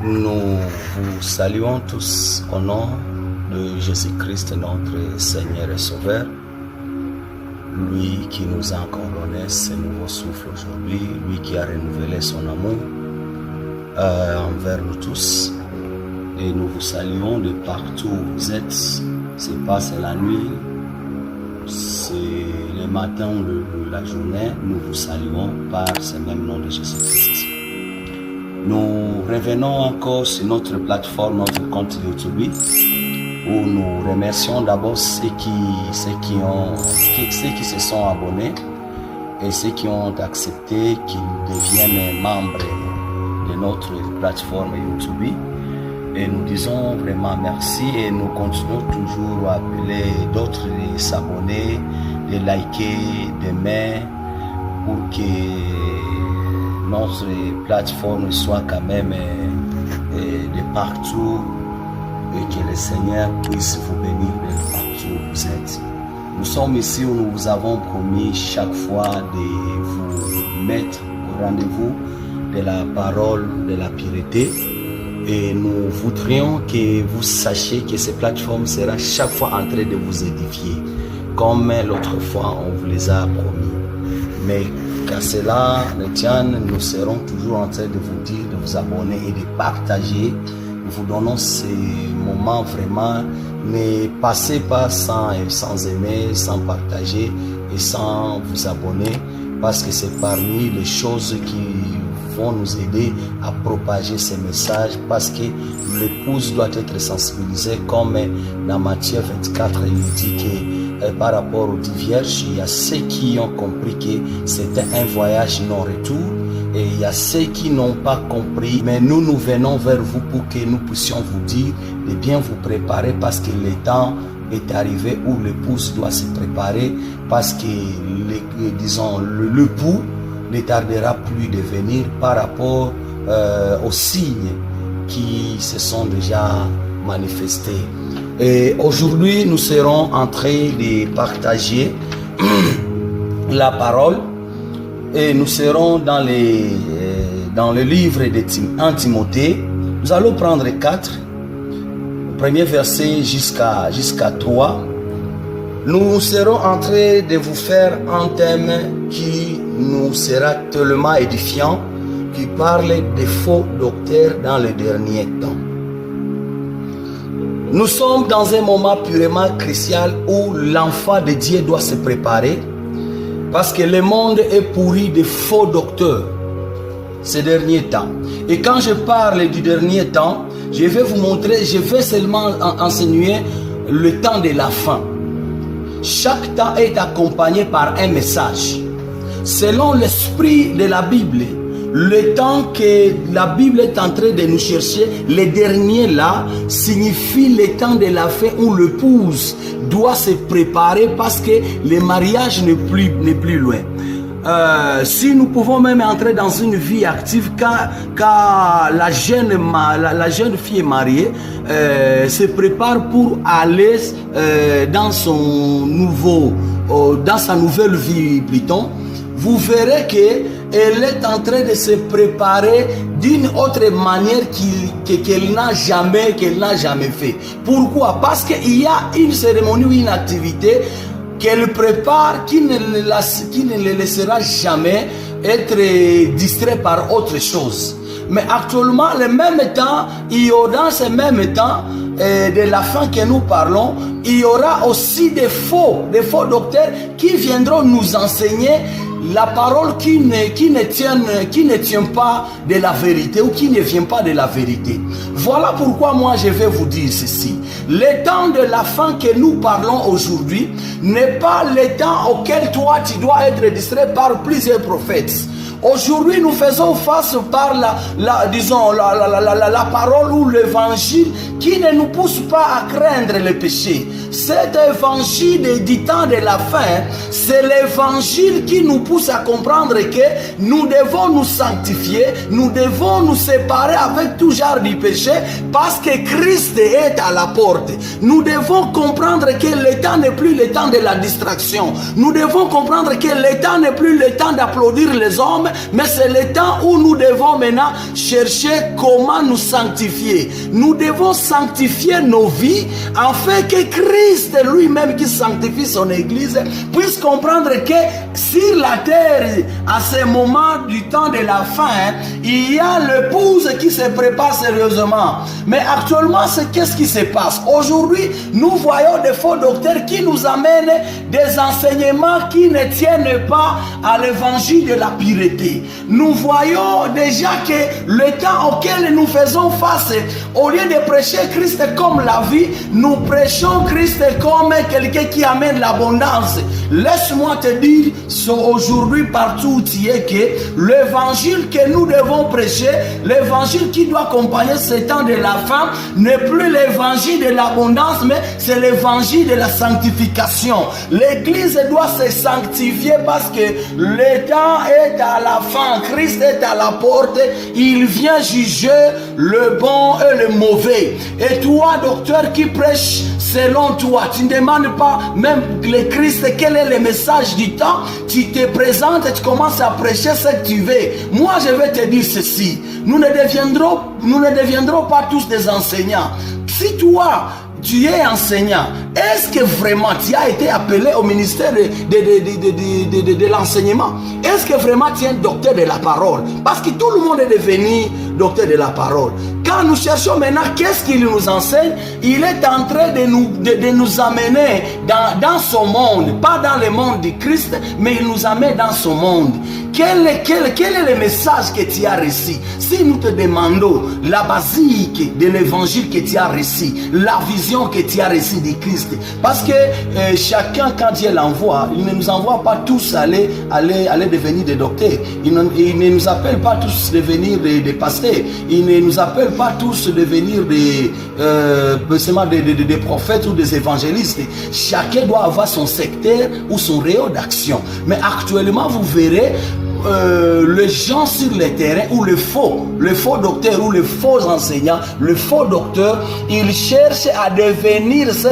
Nous vous saluons tous au nom de Jésus-Christ, notre Seigneur et Sauveur. Lui qui nous a encore donné ce nouveau souffle aujourd'hui, lui qui a renouvelé son amour envers nous tous. Et nous vous saluons de partout où vous êtes. C'est pas c'est la nuit, c'est le matin ou la journée. Nous vous saluons par ce même nom de Jésus-Christ. Nous revenons encore sur notre plateforme, notre compte YouTube, où nous remercions d'abord ceux qui se sont abonnés et ceux qui ont accepté qu'ils deviennent membres de notre plateforme YouTube. Et nous disons vraiment merci et nous continuons toujours à appeler d'autres de s'abonner, de liker, d'aimer pour que notre plateforme soit quand même de partout et que le Seigneur puisse vous bénir de partout où vous êtes. Nous sommes ici où nous vous avons promis chaque fois de vous mettre au rendez-vous de la parole de la pureté. Et nous voudrions que vous sachiez que cette plateforme sera chaque fois en train de vous édifier, comme l'autre fois on vous les a promis. Mais qu'à cela ne tienne, nous serons toujours en train de vous dire de vous abonner et de partager. Nous vous donnons ces moments vraiment. Ne passez pas sans aimer, sans partager et sans vous abonner, parce que c'est parmi les choses qui vont nous aider à propager ces messages, parce que l'épouse doit être sensibilisée, comme dans Matthieu 24 il dit que par rapport aux 10 vierges, il y a ceux qui ont compris que c'était un voyage non retour et il y a ceux qui n'ont pas compris, mais nous venons vers vous pour que nous puissions vous dire de bien vous préparer, parce que le temps est arrivé où l'épouse doit se préparer, parce que l'époux ne tardera plus de venir par rapport aux signes qui se sont déjà manifestés. Et aujourd'hui, nous serons en train de partager la parole et nous serons dans le livre de 1 Timothée. Nous allons prendre 4, le premier verset jusqu'à 3. Nous serons en train de vous faire un thème qui nous sera tellement édifiant, qui parle des faux docteurs dans les derniers temps. Nous sommes dans un moment purement crucial où l'enfant de Dieu doit se préparer, parce que le monde est pourri de faux docteurs ces derniers temps. Et quand je parle du dernier temps, je vais vous montrer, je vais seulement enseigner le temps de la fin. Chaque temps est accompagné par un message. Selon l'esprit de la Bible, le temps que la Bible est en train de nous chercher, les derniers là, signifie le temps de la fin où l'épouse doit se préparer, parce que le mariage n'est plus loin. Si nous pouvons même entrer dans une vie active, car la jeune fille mariée se prépare pour aller dans sa nouvelle vie, plutôt, vous verrez qu'elle est en train de se préparer d'une autre manière qu'elle n'a jamais fait. Pourquoi? Parce qu'il y a une cérémonie ou une activité qu'elle prépare qui ne le laissera jamais être distrait par autre chose. Mais actuellement, le même temps, il y aura dans ce même temps de la fin que nous parlons, il y aura aussi des faux docteurs qui viendront nous enseigner la parole qui ne tient pas de la vérité, ou qui ne vient pas de la vérité. Voilà pourquoi moi je vais vous dire ceci. Le temps de la fin que nous parlons aujourd'hui n'est pas le temps auquel toi tu dois être distrait par plusieurs prophètes. Aujourd'hui, nous faisons face par la parole ou l'évangile qui ne nous pousse pas à craindre le péché. Cet évangile du temps de la fin, c'est l'évangile qui nous pousse à comprendre que nous devons nous sanctifier, nous devons nous séparer avec tout genre de péché, parce que Christ est à la porte. Nous devons comprendre que le temps n'est plus le temps de la distraction. Nous devons comprendre que le temps n'est plus le temps d'applaudir les hommes, mais c'est le temps où nous devons maintenant chercher comment nous sanctifier. Nous devons sanctifier nos vies afin que Christ lui-même qui sanctifie son Église puisse comprendre que sur la terre, à ce moment du temps de la fin, il y a l'épouse qui se prépare sérieusement. Mais actuellement, qu'est-ce qui se passe? Aujourd'hui, nous voyons des faux docteurs qui nous amènent des enseignements qui ne tiennent pas à l'évangile de la pureté. Nous voyons déjà que le temps auquel nous faisons face, au lieu de prêcher Christ comme la vie, nous prêchons Christ comme quelqu'un qui amène l'abondance. Laisse-moi te dire, aujourd'hui partout où tu es, que l'évangile que nous devons prêcher, l'évangile qui doit accompagner ce temps de la fin, n'est plus l'évangile de l'abondance, mais c'est l'évangile de la sanctification. L'église doit se sanctifier parce que le temps est à la fin, Christ est à la porte, il vient juger le bon et le mauvais. Et toi, docteur qui prêche selon toi, tu ne demandes pas même le Christ quel est le message du temps, tu te présentes et tu commences à prêcher ce que tu veux. Moi je vais te dire ceci, nous ne deviendrons pas tous des enseignants. Si toi tu es enseignant, est-ce que vraiment tu as été appelé au ministère de l'enseignement? Est-ce que vraiment tu es un docteur de la parole? Parce que tout le monde est devenu docteur de la parole. Quand nous cherchons maintenant, qu'est-ce qu'il nous enseigne? Il est en train de nous amener dans son monde, pas dans le monde de Christ, mais il nous amène dans son monde. Quel est le message que tu as reçu? Si nous te demandons la basique de l'évangile que tu as reçu, la vision que tu as reçue de Christ, parce que chacun, quand Dieu l'envoie, il ne nous envoie pas tous aller devenir des docteurs. Il ne nous appelle pas tous devenir des pasteurs. Il ne nous appelle pas tous devenir des prophètes ou des évangélistes. Chacun doit avoir son secteur ou son rayon d'action. Mais actuellement, vous verrez les gens sur le terrain ou le faux docteur ou le faux enseignant, le faux docteur, ils cherchent à devenir ce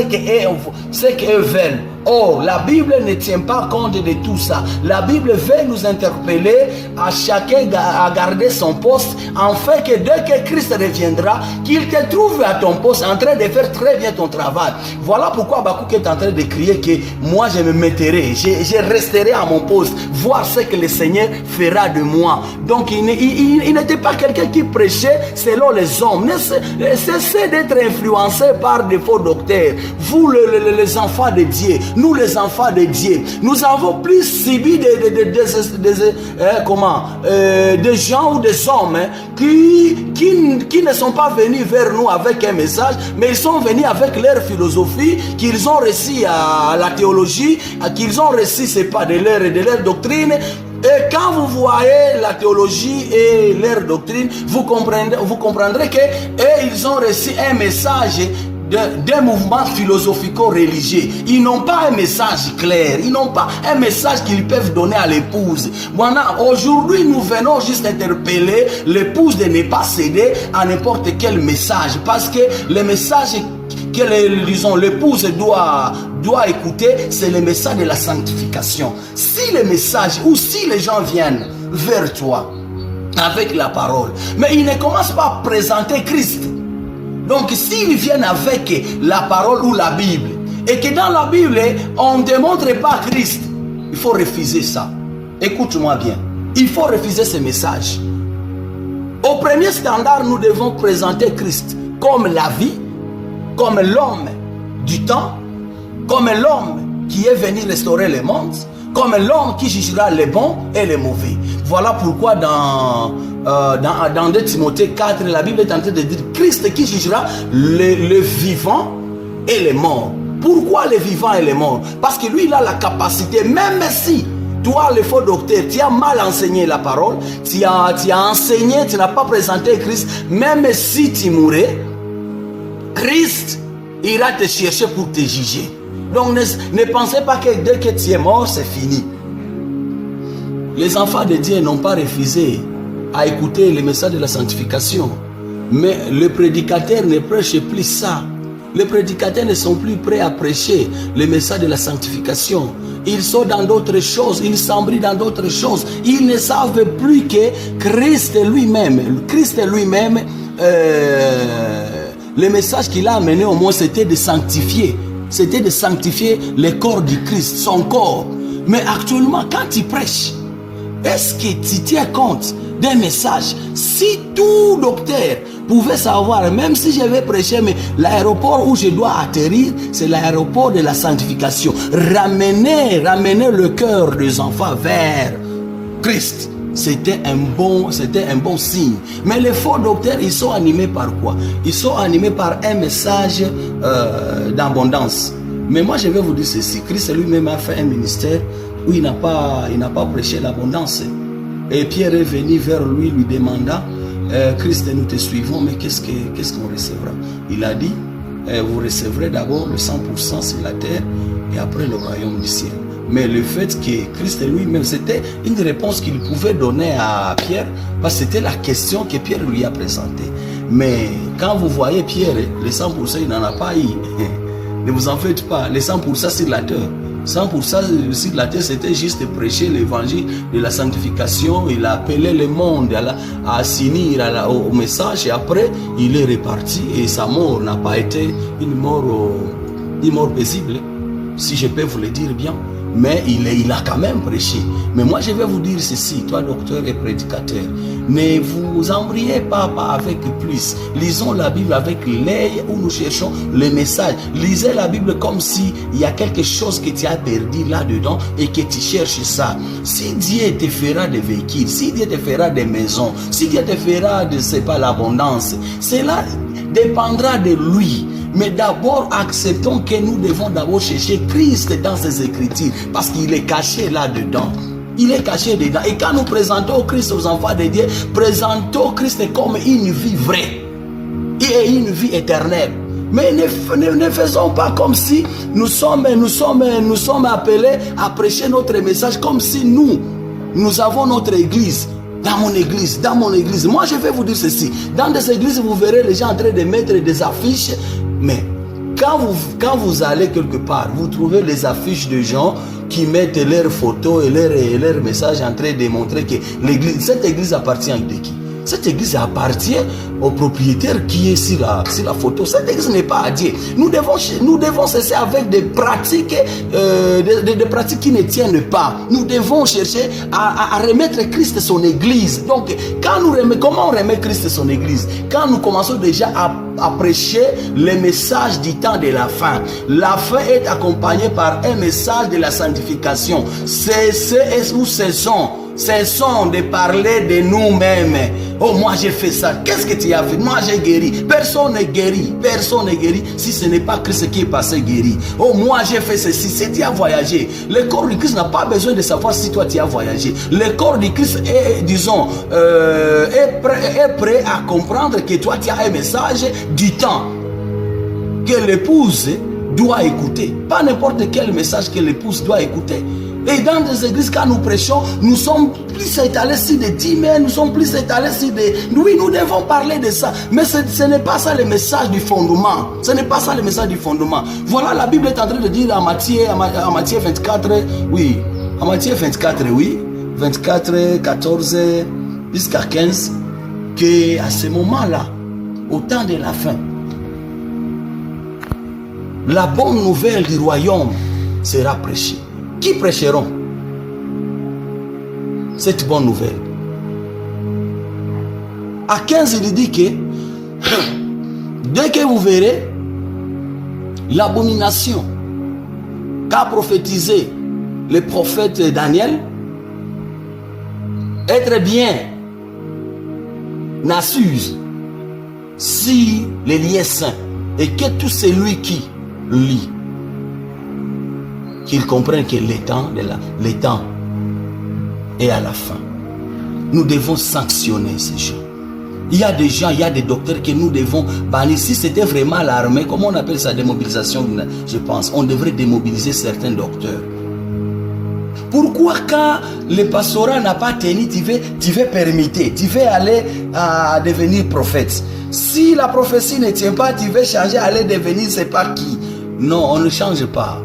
qu'eux veulent. Or, la Bible ne tient pas compte de tout ça. La Bible veut nous interpeller à chacun à garder son poste, afin que dès que Christ reviendra, qu'il te trouve à ton poste en train de faire très bien ton travail. Voilà pourquoi Habakkuk est en train de crier que moi je me mettrai, je resterai à mon poste, voir ce que le Seigneur fera de moi. Donc il n'était pas quelqu'un qui prêchait selon les hommes. Cessez d'être influencé par des faux docteurs. Vous les enfants de Dieu, nous les enfants de Dieu, nous avons plus subi des gens ou des hommes qui ne sont pas venus vers nous avec un message, mais ils sont venus avec leur philosophie qu'ils ont reçue à la théologie, qu'ils ont reçu, c'est pas de leur doctrine. Et quand vous voyez la théologie et leur doctrine, vous comprendrez que ils ont reçu un message d'un mouvement philosophico-religieux. Ils n'ont pas un message clair, ils n'ont pas un message qu'ils peuvent donner à l'épouse. Voilà, aujourd'hui nous venons juste interpeller l'épouse de ne pas céder à n'importe quel message, parce que le message que l'épouse doit écouter, c'est le message de la sanctification. Si le message ou si les gens viennent vers toi avec la parole, mais ils ne commencent pas à présenter Christ. Donc s'ils viennent avec la parole ou la Bible, et que dans la Bible, on ne démontre pas Christ, il faut refuser ça. Écoute-moi bien, il faut refuser ce message. Au premier standard, nous devons présenter Christ comme la vie, comme l'homme du temps, comme l'homme qui est venu restaurer le monde, comme l'homme qui jugera les bons et les mauvais. Voilà pourquoi dans 2 Timothée 4, la Bible est en train de dire Christ qui jugera les vivants et les morts. Pourquoi les vivants et les morts? Parce que lui, il a la capacité, même si toi, le faux docteur, tu as mal enseigné la parole, tu as enseigné, tu n'as pas présenté Christ, même si tu mourais, Christ ira te chercher pour te juger. Donc ne pensez pas que dès que tu es mort, c'est fini. Les enfants de Dieu n'ont pas refusé à écouter le message de la sanctification. Mais le prédicateur ne prêche plus ça. Les prédicateurs ne sont plus prêts à prêcher le message de la sanctification. ils sont dans d'autres choses, ils s'embrient dans d'autres choses. Ils ne savent plus que Christ lui-même, le message qu'il a amené au monde, c'était de sanctifier. C'était de sanctifier le corps du Christ, son corps. Mais actuellement, quand tu prêches, est-ce que tu tiens compte d'un message? Si tout docteur pouvait savoir, même si je vais prêcher, mais l'aéroport où je dois atterrir, c'est l'aéroport de la sanctification. Ramener le cœur des enfants vers Christ. C'était un bon signe. Mais les faux docteurs, ils sont animés par quoi? Ils sont animés par un message d'abondance. Mais moi, je vais vous dire ceci. Christ lui-même a fait un ministère où il n'a pas prêché l'abondance. Et Pierre est venu vers lui demanda, Christ, nous te suivons, mais qu'est-ce qu'on recevra? Il a dit, vous recevrez d'abord le 100% sur la terre et après le royaume du ciel. Mais le fait que Christ lui-même, c'était une réponse qu'il pouvait donner à Pierre, parce que c'était la question que Pierre lui a présentée. Mais quand vous voyez Pierre, les 100%, il n'en a pas eu. Ne vous en faites pas, les 100% sur la terre. 100% sur la terre, c'était juste prêcher l'évangile de la sanctification. Il a appelé le monde à s'unir au message et après, il est reparti et sa mort n'a pas été une mort paisible, si je peux vous le dire bien. Mais il a quand même prêché. Mais moi, je vais vous dire ceci, toi, docteur et prédicateur, ne vous embriez pas avec plus. Lisons la Bible avec l'œil où nous cherchons le message. Lisez la Bible comme si il y a quelque chose que tu as perdu là-dedans et que tu cherches ça. Si Dieu te fera des véhicules, si Dieu te fera des maisons, si Dieu te fera de, c'est pas l'abondance, cela dépendra de lui. Mais d'abord, acceptons que nous devons d'abord chercher Christ dans ses Écritures, parce qu'il est caché là-dedans. Il est caché dedans. Et quand nous présentons Christ aux enfants de Dieu, présentons Christ comme une vie vraie et une vie éternelle. Mais ne faisons pas comme si nous sommes appelés à prêcher notre message comme si nous avons notre église. Dans mon église. Moi, je vais vous dire ceci. Dans des églises, vous verrez les gens en train de mettre des affiches. Mais quand vous allez quelque part, vous trouvez les affiches de gens qui mettent leurs photos et leurs messages en train de montrer que cette église appartient à qui? Cette église appartient au propriétaire qui est sur la photo. Cette église n'est pas à Dieu. Nous devons cesser avec des pratiques, des pratiques qui ne tiennent pas. Nous devons chercher à remettre Christ son église. Donc, comment on remet Christ son église? Quand nous commençons déjà à prêcher le message du temps de la fin. La fin est accompagnée par un message de la sanctification. Cessons de parler de nous-mêmes. Oh, moi j'ai fait ça. Qu'est-ce que tu as fait? Moi j'ai guéri. Personne n'est guéri. Personne n'est guéri si ce n'est pas Christ qui est passé guéri. Oh, moi j'ai fait ceci. Si tu as voyagé, le corps du Christ n'a pas besoin de savoir si toi tu as voyagé. Le corps du Christ est, disons, est prêt à comprendre que toi tu as un message du temps que l'épouse doit écouter. Pas n'importe quel message que l'épouse doit écouter. Et dans des églises, quand nous prêchons, nous sommes plus étalés sur des dîmes, nous sommes plus étalés sur des... Oui, nous devons parler de ça. Mais ce n'est pas ça le message du fondement. Ce n'est pas ça le message du fondement. Voilà, la Bible est en train de dire à Matthieu 24, oui. À Matthieu 24, oui. 24, 14 jusqu'à 15. Qu'à ce moment-là, au temps de la fin, la bonne nouvelle du royaume sera prêchée. Qui prêcheront cette bonne nouvelle? À 15, il dit que dès que vous verrez l'abomination qu'a prophétisé le prophète Daniel, être bien n'assuse si les liens saints et que tout celui qui lit qu'ils comprennent que le temps est à la fin. Nous devons sanctionner ces gens. Il y a des gens, il y a des docteurs que nous devons bannir. Si c'était vraiment l'armée, comment on appelle ça, démobilisation, je pense, on devrait démobiliser certains docteurs. Pourquoi quand le pastorat n'a pas tenu, tu veux permettre, tu veux aller à devenir prophète? Si la prophétie ne tient pas, tu veux changer, aller devenir, c'est pas qui? Non, on ne change pas.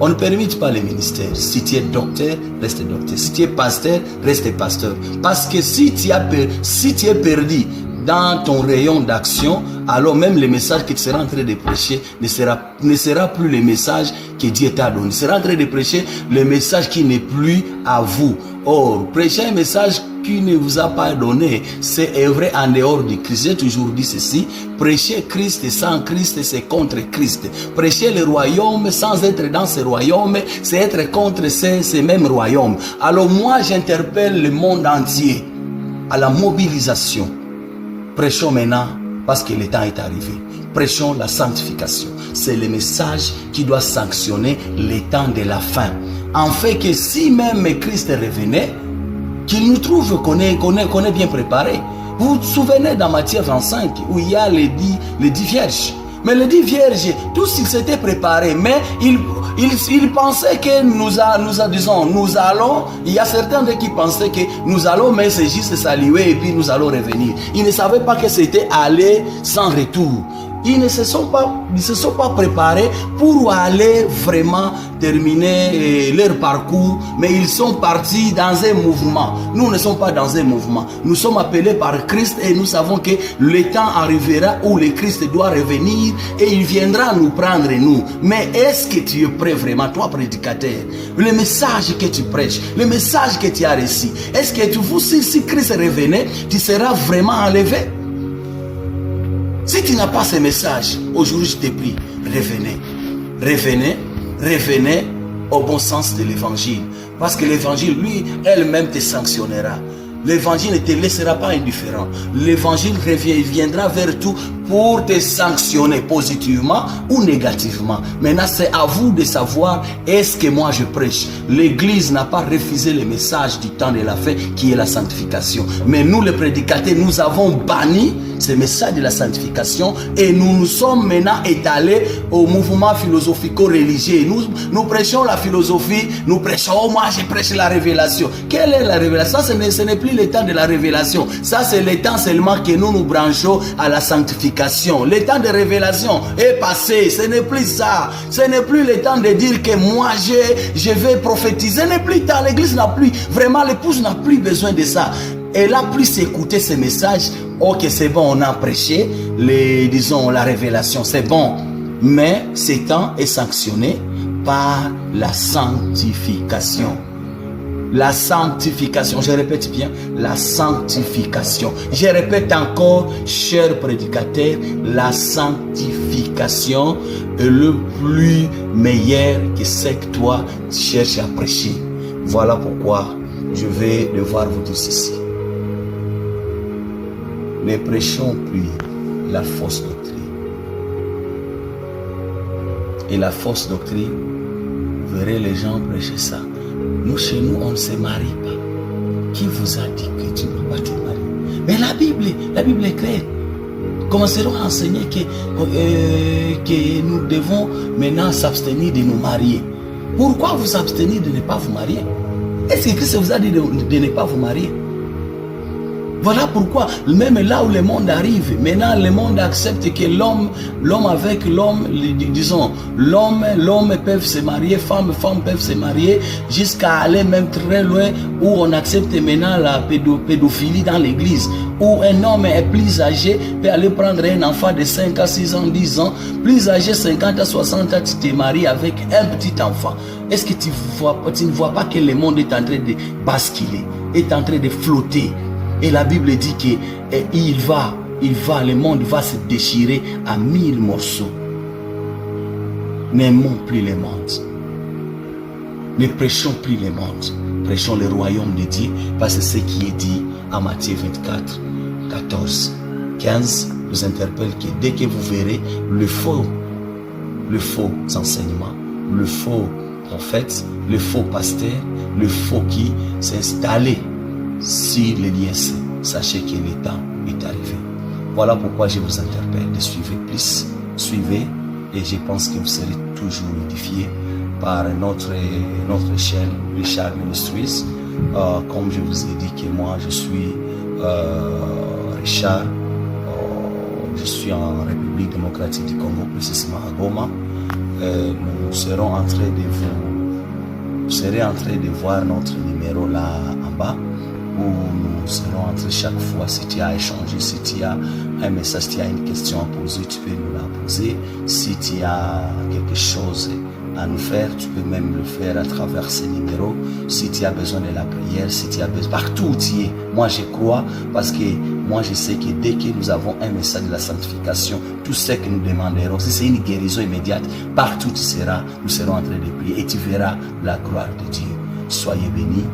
On ne permet pas les ministères. Si tu es docteur, reste docteur. Si tu es pasteur, reste pasteur. Parce que si tu es perdu dans ton rayon d'action, alors même le message que tu seras en train de prêcher ne sera plus le message que Dieu t'a donné. Tu seras en train de prêcher le message qui n'est plus à vous. Or, prêcher un message qui ne vous a pas donné, c'est vrai en dehors du Christ. J'ai toujours dit ceci, prêcher Christ sans Christ, c'est contre Christ. Prêcher le royaume sans être dans ce royaume, c'est être contre ces mêmes royaumes. Alors moi, j'interpelle le monde entier à la mobilisation. Prêchons maintenant parce que le temps est arrivé. Prêchons la sanctification. C'est le message qui doit sanctionner les temps de la fin. En fait que si même Christ revenait, qu'il nous trouve qu'on est bien préparé. Vous vous souvenez dans Matthieu 25 où il y a les 10 vierges. Mais les 10 vierges, tous ils s'étaient préparés, mais ils pensaient que nous allons, il y a certains qui pensaient que nous allons, mais c'est juste saluer et puis nous allons revenir. Ils ne savaient pas que c'était aller sans retour. Ils ne se sont pas préparés pour aller vraiment terminer leur parcours, mais ils sont partis dans un mouvement. Nous ne sommes pas dans un mouvement. Nous sommes appelés par Christ et nous savons que le temps arrivera où le Christ doit revenir et il viendra nous prendre nous. Mais est-ce que tu es prêt vraiment, toi prédicateur? Le message que tu prêches, le message que tu as reçu, est-ce que si Christ revenait, tu seras vraiment enlevé? Si tu n'as pas ce message, aujourd'hui je te prie, revenez au bon sens de l'évangile. Parce que l'évangile, lui, elle-même te sanctionnera. L'évangile ne te laissera pas indifférent. L'évangile viendra vers tout pour te sanctionner positivement ou négativement. Maintenant, c'est à vous de savoir est-ce que moi je prêche. L'Église n'a pas refusé le message du temps de la fin qui est la sanctification. Mais nous, les prédicateurs, nous avons banni ce message de la sanctification et nous nous sommes maintenant étalés au mouvement philosophico-religieux. Nous prêchons la philosophie, nous prêchons, moi je prêche la révélation. Quelle est la révélation? Ça, ce n'est plus le temps de la révélation. Ça, c'est le temps seulement que nous nous branchons à la sanctification. Le temps de révélation est passé. Ce n'est plus ça. Ce n'est plus le temps de dire que moi, je vais prophétiser. Ce n'est plus temps. L'église n'a plus, vraiment, l'épouse n'a plus besoin de ça. Elle a plus écouté ces messages. Ok, c'est bon, on a prêché, la révélation, c'est bon. Mais ce temps est sanctionné par la sanctification. La sanctification, je répète bien, la sanctification. Je répète encore, chers prédicateurs, la sanctification est le plus meilleur que ce que toi tu cherches à prêcher. Voilà pourquoi je vais devoir vous dire ceci. Ne prêchons plus la fausse doctrine. Et la fausse doctrine, vous verrez les gens prêcher ça. Nous, chez nous, on ne se marie pas. Qui vous a dit que tu ne vas pas te marier? Mais la Bible est claire. Commencerons à enseigner que nous devons maintenant s'abstenir de nous marier. Pourquoi vous abstenir de ne pas vous marier? Est-ce que Christ vous a dit de ne pas vous marier? Voilà pourquoi, même là où le monde arrive, maintenant le monde accepte que l'homme avec l'homme, disons, l'homme peut se marier, femme peuvent se marier, jusqu'à aller même très loin où on accepte maintenant la pédophilie dans l'église, où un homme est plus âgé, peut aller prendre un enfant de 5 à 6 ans, 10 ans, plus âgé 50 à 60 ans, tu te maries avec un petit enfant. Est-ce que tu ne vois pas que le monde est en train de basculer, est en train de flotter? Et la Bible dit que le monde va se déchirer à 1000 morceaux. N'aimons plus le monde. Ne prêchons plus le monde. Prêchons le royaume de Dieu, parce que ce qui est dit à Matthieu 24, 14, 15 vous interpelle que dès que vous verrez le faux enseignement, le faux prophète, le faux pasteur, le faux qui s'est installé sur les liens, sachez que le temps est arrivé. Voilà pourquoi je vous interpelle de suivre plus. Suivez et je pense que vous serez toujours édifiés par notre chaîne Richard Ministries. Comme je vous ai dit que moi je suis Richard, je suis en République démocratique du Congo, précisément à Goma. nous serons en train de vous serez en train de voir notre numéro là en bas, où nous serons en train chaque fois, si tu as à échanger, si tu as un message, si tu as une question à poser, tu peux nous la poser. Si tu as quelque chose à nous faire, tu peux même le faire à travers ces numéros. Si tu as besoin de la prière, si tu as besoin, partout où tu es, moi je crois, parce que moi je sais que dès que nous avons un message de la sanctification, tout ce que nous demanderons, si c'est une guérison immédiate, partout tu seras, nous serons en train de prier et tu verras la gloire de Dieu. Soyez bénis.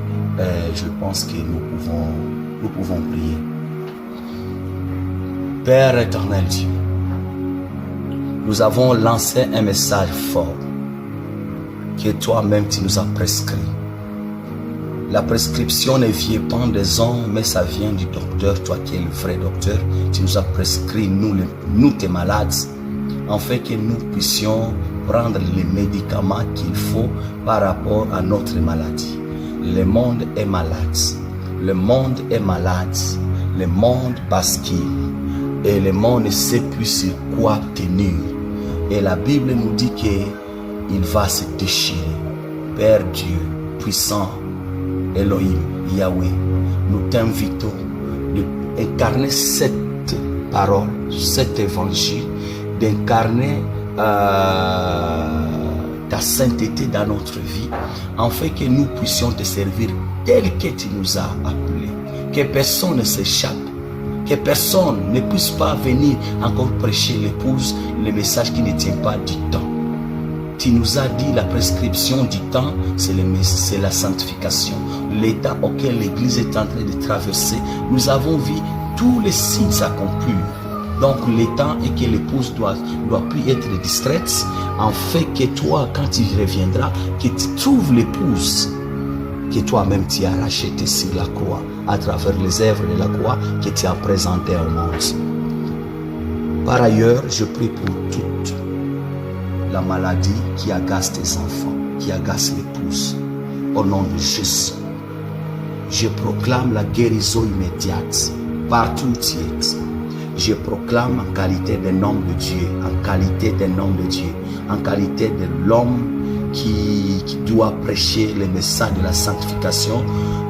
Je pense que nous pouvons prier. Père éternel Dieu, nous avons lancé un message fort que toi-même tu nous as prescrit. La prescription ne vient pas des hommes, mais ça vient du docteur, toi qui es le vrai docteur. Tu nous as prescrit, nous tes malades, afin que nous puissions prendre les médicaments qu'il faut par rapport à notre maladie. Le monde est malade, le monde est malade, le monde bascule et le monde ne sait plus sur quoi tenir. Et la Bible nous dit qu'il va se déchirer. Père Dieu, puissant, Elohim, Yahweh, nous t'invitons d'incarner cette parole, cet évangile, d'incarner ta sainteté dans notre vie, afin que nous puissions te servir tel que tu nous as appelés. Que personne ne s'échappe, que personne ne puisse pas venir encore prêcher l'épouse le message qui ne tient pas du temps. Tu nous as dit la prescription du temps, c'est la sanctification. L'état auquel l'Église est en train de traverser, nous avons vu tous les signes s'accomplir. Donc le temps est que l'épouse doit plus être distraite, en fait que toi, quand tu reviendras, que tu trouves l'épouse que toi-même tu as rachetée sur la croix, à travers les œuvres de la croix que tu as présentées au monde. Par ailleurs, je prie pour toute la maladie qui agace tes enfants, qui agace l'épouse. Au nom de Jésus, je proclame la guérison immédiate partout où tu es. Je proclame en qualité d'un homme de Dieu, en qualité d'un homme de Dieu, en qualité de l'homme qui doit prêcher le message de la sanctification.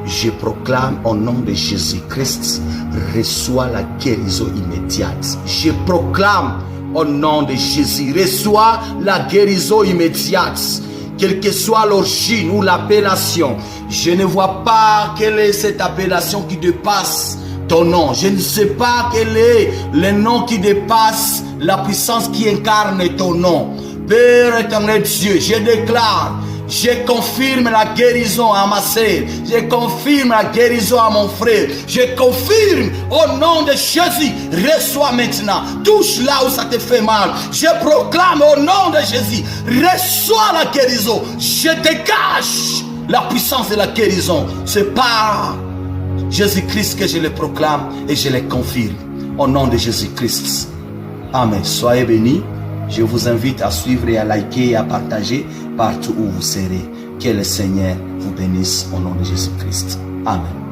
Je proclame au nom de Jésus-Christ, reçois la guérison immédiate. Je proclame au nom de Jésus, reçois la guérison immédiate. Quelle que soit l'origine ou l'appellation, je ne vois pas quelle est cette appellation qui dépasse ton nom. Je ne sais pas quel est le nom qui dépasse la puissance qui incarne ton nom. Père éternel Dieu, je déclare, je confirme la guérison à ma sœur, je confirme la guérison à mon frère, je confirme au nom de Jésus, reçois maintenant, touche là où ça te fait mal, je proclame au nom de Jésus, reçois la guérison, je dégage la puissance de la guérison, c'est par Jésus-Christ que je le proclame et je le confirme. Au nom de Jésus-Christ. Amen. Soyez bénis. Je vous invite à suivre et à liker et à partager partout où vous serez. Que le Seigneur vous bénisse au nom de Jésus-Christ. Amen.